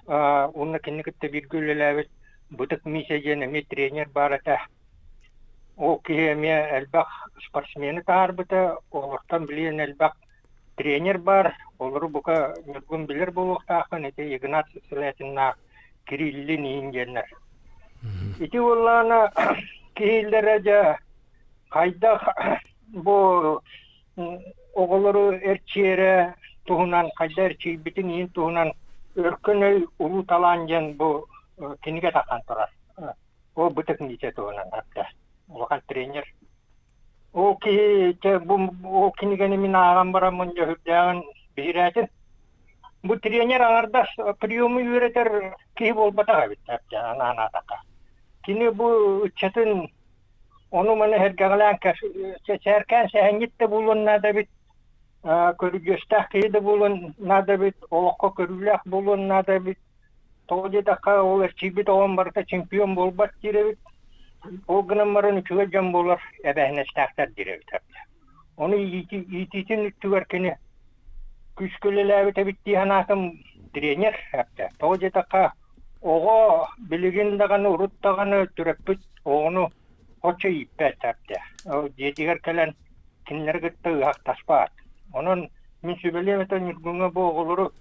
Оны кеннекітті бір көлеләбіт. Бұтық миссиян еме тренер барыта. Ол кейеме әлбақ спортсмені тағар бұта. Олықтан білген әлбақ тренер бар. Олары бұқа мүргін білер болуқтақын. Игнат Сілетінна Кириллин ингенер. Оланы кейлері жа қайда бұл оғылары әрчері туғынан, қайда әрчей бітін ең туғынан өркін өй ұлу таланген бұл кенеге таққан тұрар. Ол бұтық нете туғынан әпті. Олған тренер. Ол кенегені мен ағам барамын жөхдіғын бейрәтін. Бұл тренер аңардас приемы үйретер кей бол батаға бітті әпті, ана таққа. Кені бұл үтчетін onu mana hergağlan çeçerken sehengitte bulun nada bit körügöstah kıydı bulun nada bit oğukka körülek bulun nada bit toğucu dakika olur çibit oğun barıta çempiyon bolbat direvit o gınamların üçüge cam bolar ebehnestaktar direvit onu yititin ütüverkeni küskülelevite bittiği hanakım trener toğucu dakika oğu biligin dağını urut dağını türepit oğunu Hoca ipet taptı. O jediger kelen kinlerge tığak taspat. Onun min sübeliyemeten yurgunga boğuluru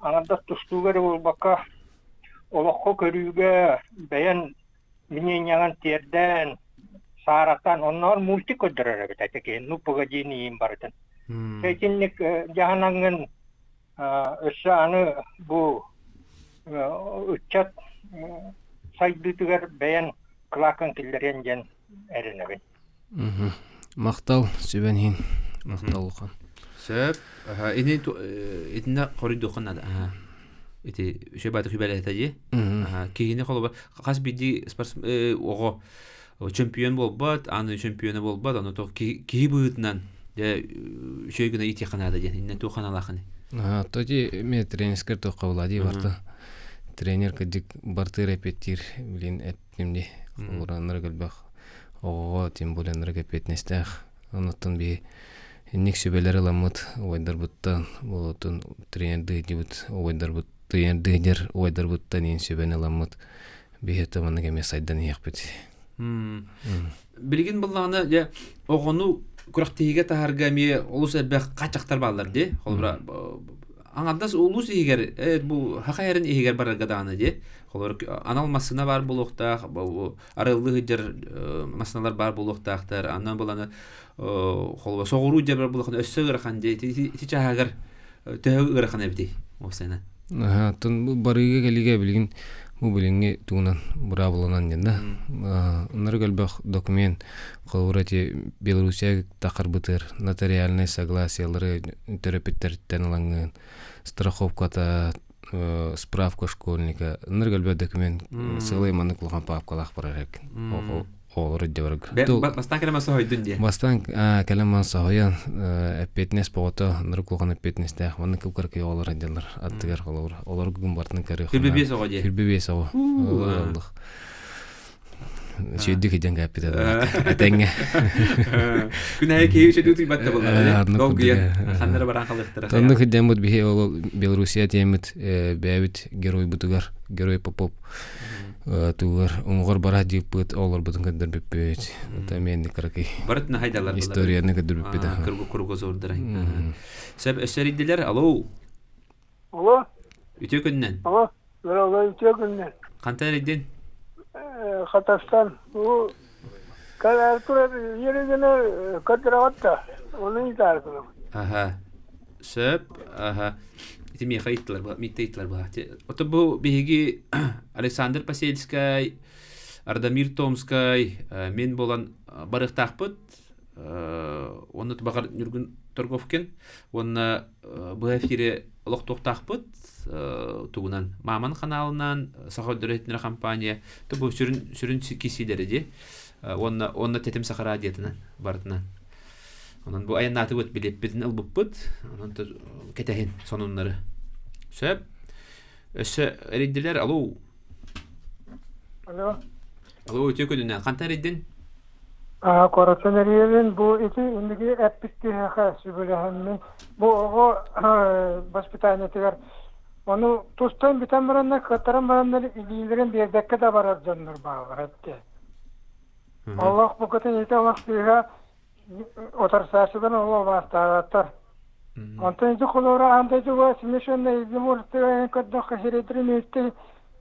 anada tustuğları olbaka olakko körüge beyan minin yanan terden saratan onlar multi kodurara bitake nupuga jiniyim barıtın. Sekinlik jahanangın össanı bu uçat saydıtıgar beyan kılakın killerin jen Эренебен. Мақтал сөбен хин. Мақтал уқан. Сөп, етіне қорыйды уқан ады. Еті шөбайды хүбәлі әтәде. Кейіне қолы бар. Қас бейді оғы чемпион бол бад, аны чемпионы бол бад, аны тоқ кей бұғытынан шөйгіна ити қанады ден. Инне туған алақыны. Тоди мен тренерскер тоққа болады барды. Тренер кәдік барты репетир білен әттімде. Ұранлар кәлбақ. Ого, тем более нргапетнестях. Онотон би ник сөбелер аламыт ойдар буттан, болотон тренерді дебут ойдар бут тренерді дер ойдар буттан ен сөбен аламыт. Бихета мана кеме сайдан яқпет. Билген болғаны я оғыну күрақтеге тахарга ме олус әлбәқ қачақтар балар де. Холбра аңадас олус егер бұл хақайрын егер барырға дағаны де. Анал масына бар болуқтақ, арылығы жер масыналар бар болуқтақтар, анан боланы соғыру жер бар болуқтан өссі ғырқан де, тече ағыр түйі ғырқан әбді, осына. Тон барыға кәліге білген, бұл білінге туғынан бұра болынан жында. Онар кәлбәқ документ қолғырати Белорусия тақыр бұтыр, нотариальный согласиялары терапевтерттен алаңын, страховката справка школьника, ныргальбе документ, сылай маны кулхан папкалах барарек. Олар дёрг. Бастан калема сохойдун де. Бастан калема сохоян, петнес пото, ныркулхан петнестах, маны кукарки олар дёлар, аттыгар олар. Олар гүн бартын карый. Хирбебе сого де. Хирбебе сого. Аллах. Шөйдік еден кәпті әтәңе. Күнәйе кейі шөйдік бәтті болар. Долгия. Қандары баран қалықтыра. Тонны күден бұд бихе ол Белорусия темет бәбіт герой бұтығар, герой попоп туғар. Оңғар бара дейіп бұд олар бұдың кәдір бөппет. Ота менді қарақай. Барытны хайдалар болар. Историяны кәдір бөппет. Күргі зордыр. Сәп өссәрейділер, алло. Алло. Үте күннен. Алло. Үте күннен. Қантар еден? Қатастан. Әртүр ерегені көтіраватта. Оны итарқылым. Сөп. Ити меха иттілер, митті иттілер бұға. Оты бұл бейгі Александр Пасельскай, Ардамир Томскай, мен болан барықтақпыд. Оны бағар Нүргін Торговкен. Оны бұл әфире лоқтоқтақпыд. Тугунан Маман каналынан сахадыреттер компания то бу сүрүн кисилери де онна тетим сахара диетинен бартынан онун бу аянаты өт билеп битин ылбыппыт онун кетехин сонуннары Söp. Össe eriddiler alo. Alo. Alo ötüyor ködünden. Kantar eddin? Korasın eriyerin bu iti indiki epikti haka sübülehenmin. Bu o baspitanetiler. Onu tustayım biten baranlar, kataran baranlar ilgilerin bir dakika da var canlar bağlar etti. Allah bu kadar iti Allah diye otar sarsıdan Allah vasıtalar. Antancı kolora antancı var simişonda izim ortaya kadar kahiretrin etti.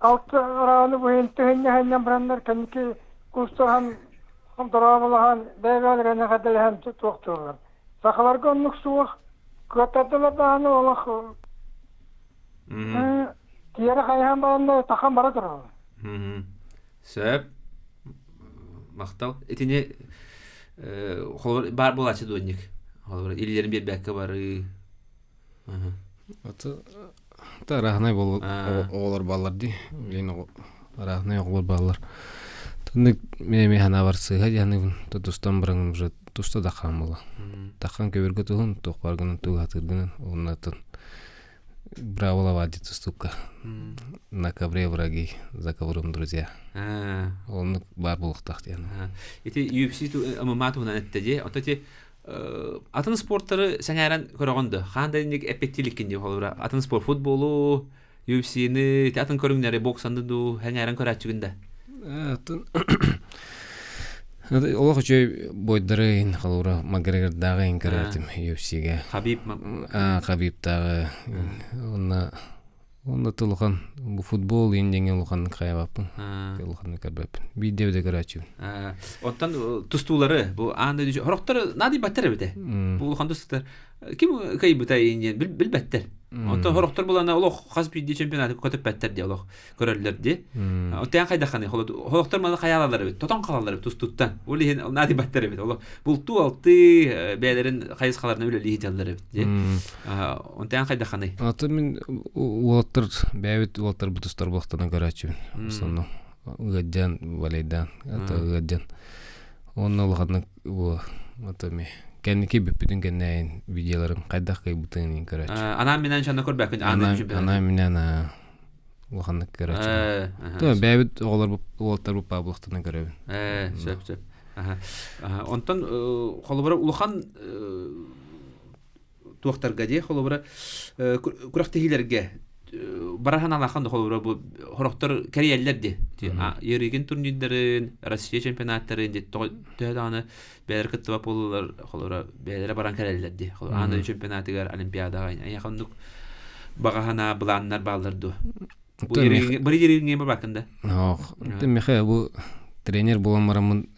Altı aranı bu entihenne baranlar kendiki kustahan Dramalahan devrelerine kadar hem tuttular. Saklarga onluk suğuk katadılar da anı olak. Diğeri kayhan bağında takan baradır. Söp. Maktal. Etini bar bolaçı dönük. İllerin bir bekka var. Ata rahnay oğlar ballar di. Leni rahnay oğlar ballar. Тунник меме хана барсыга яны тустан бараңым же туста да хамыла. Тахан көбөргө тугун токпаргынын тугатыргынын оннатын. Браво вади тустука. На ковре враги, за ковром друзья. Он бар булуктак яны. Эти UFC амаматуна неттеде, отати атын спорттары саңаран көрөгөндө. Кандай ник эпеттиликинде болора. Атын спорт футболу, UFC-ни, атын көрүңнөрү боксанды ду саңаран көрөчүгүндө. Олох үчөй бойдырын халура Макгрегор дагы инкаратым UFC-ге. Хабиб дагы. Онна тулхан бу футбол индеңе улхан кайбаппын. Улхан кайбаппын. Видеода көрөчүм. Оттан тустуулары бу анда хороктор нади баттер бите. Бу улхан тустар ким кайбыта инден билбеттер. Оттан хороктор булана улох хасбиди чемпионаты көтөп баттер ди улох көрөлдөр ди. Оттан кайда ханы хороктор малы каялалар бит. Тотон калалар бит тустуттан. Улы нади баттер бит. Улох бул ту алты бәлерин кайыскаларына үлели жаллар бит ди. Оттан кайда ханы. Аты мен улаттар бәбит улаттар бутустар булактан көрөчүм. Сону гаджан валайдан ата гаджан. Онны улганы бу атами кенники бүпүдүн кеннен видеолорум кайда кайбытын көрөч. Ана менен чана көрбөкүн ана менен улганы көрөч. То бәбит улаттар бу паблыктан көрөбүн. Сөп. Онтон холобора улхан туактарга же холобора күрөктегилерге барахан алахан холобора бу хороктор кәрияллер ди. Ереген турнирлерин, Россия чемпионаттарын ди төганы бәлер кытты болулар холобора бәлер баран кәрияллер ди. Анда чемпионатыгар олимпиадага яхандык багахана планнар балдырды. Бу ерегенге бакында. Меха бу тренер буламарамын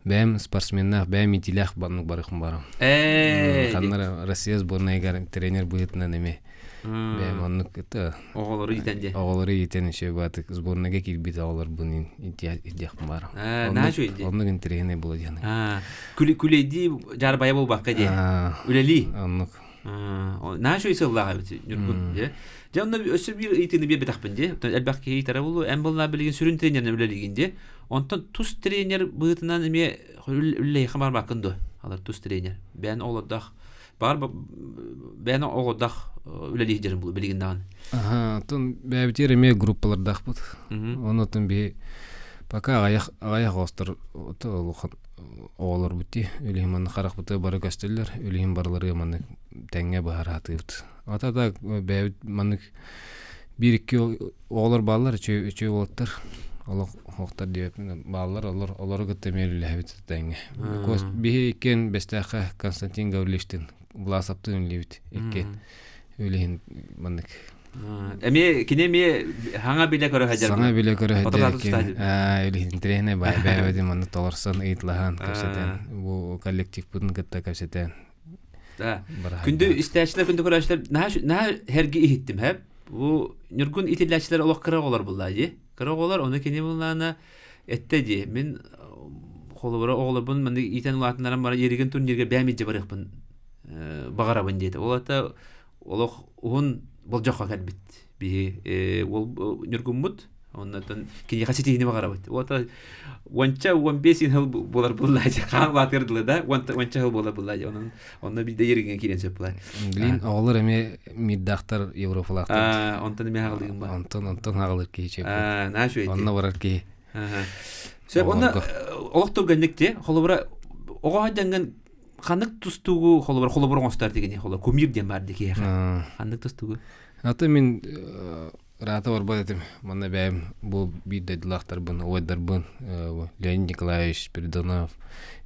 бәм спортсменнах бәм итилах баннык барыхым барам. Ханнар Россия сборная тренер буетна неме. Бәм аннык это оголору итенде. Оголору итенше батык сборнага килбит оголор бунин идях барам. Нажу иде. Оннук тренер болот яны. Күлейди жарбая болбакка ди. Үлели. Аннык. Нажу исыллага бит. Нүргүн ди. Жанна өсө бир итини бир бетакпын ди. Элбакки итара болу эм болна билген сүрүн тренерне үлелигинде. Онтон тус тренер бытынан эме үллей хамар бакынды. Алар тус тренер. Бен олодах бар бен олодах үлелий жерин бул билгиндаган. Тон бәбитер эме группалардах бут. Онотон би пока аяк остыр оолор бути. Үлейман карак буты бары көстөллөр. Үлейм барлары маны теңге баратыбыт. Атада бәбит маны бир-iki оолор баллар үчөө болоттор. Олох хоктар деп баллар олар көтөмөлү хабит теңге. Кос би экен бестаха Константин Гавриловичтин Власаптын левит экен. Үлейм маны Эми кинеме ханга биле көрө хажар. Саңа биле көрө хажар. Үлейм тренер бай маны толорсон ыйтлаган көсөтөн. Бу коллектив бутун кытта көсөтөн. Күндү истәчләр күндү көрәчләр на һәрге иттим һәп. Бу нургун итилләчләр олох кырыголар буллады. Кырыголар оны кине булланы эттеди. Мен холобора оглыбын мен итен латыннарым бар ереген турнирге бәмиҗе барыкпын. Багарабын диде. Олох он болжакка калбит. Би ол нургунмут Ondan kini kasitini bagarabıt. Ota wancha 15 yıl bolar bullaje. Kan batırdılar da wancha yıl bolar bullaje. Onun bir de yerigen kiren söpler. Bilin ağlar eme middaktar Evropalaktar. Ondan me hağlıyım ba. Ondan hağılır ki hiç. Na şu eti. Onna varar ki. Söp onda oluktur gönlükte holubra oğa jangan kanık tustuğu holubra ostar degeni holubra kumir diyen var deki. Kanık tustuğu. Ata min rata var badetim. Manna bäm bu bir dedilaktar bun, oydar bun. Leonid Nikolaevich Spiridonov,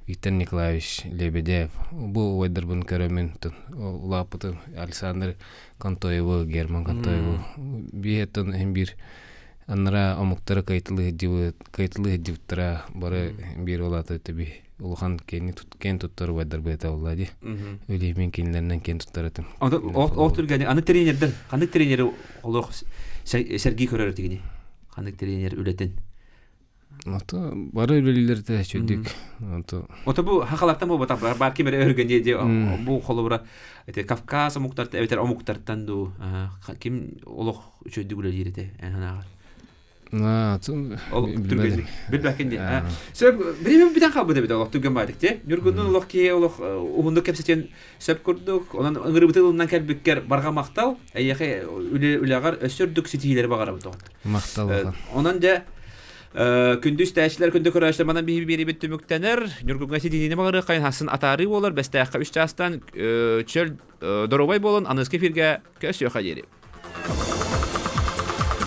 Viktor Nikolaevich Lebedev. Bu oydar bun körömün tun. Ulapıtın Alexander Kantoyev, German Kantoyev. Bir etten hem bir anlara amuktara kayıtlı divtara bara bir olatı tabi. Улхан кен туттар вайдар бета уллади. Öyle men kenlerinden ken tuttaratım. O türgeni anı trenerden, kanık treneri olur Sergi Körör digini. Kanık trener ületen. Ata bara öyleleri çözdük. Ota bu hakalardan bu batar belki mere örgeni diye bu kolubra ete Kafkas amuktar eter amuktartan do kim olur çözdük ülleri de ana. Türgeni bir bakın diye. Söp bir tane kaldı bir de o türgen vardı diye. Nurgunun olur ki olur uhunduk kapseten söp kurduk. Onun ıngırıbıtılından kelbikker barga maktal. Eyyaki ülegar ösürdük sitileri bagarabı doğdu. Maktal bakan. Onunca kündüz təşlər kündü körəşləmədən bir bittümükdənir. Nurgunga sidini bagarı qayın hasın atarı olur. Bəstəyəqqa 3 jastan çöl dorobay bolun anıskı firgə kös yoxa yeri.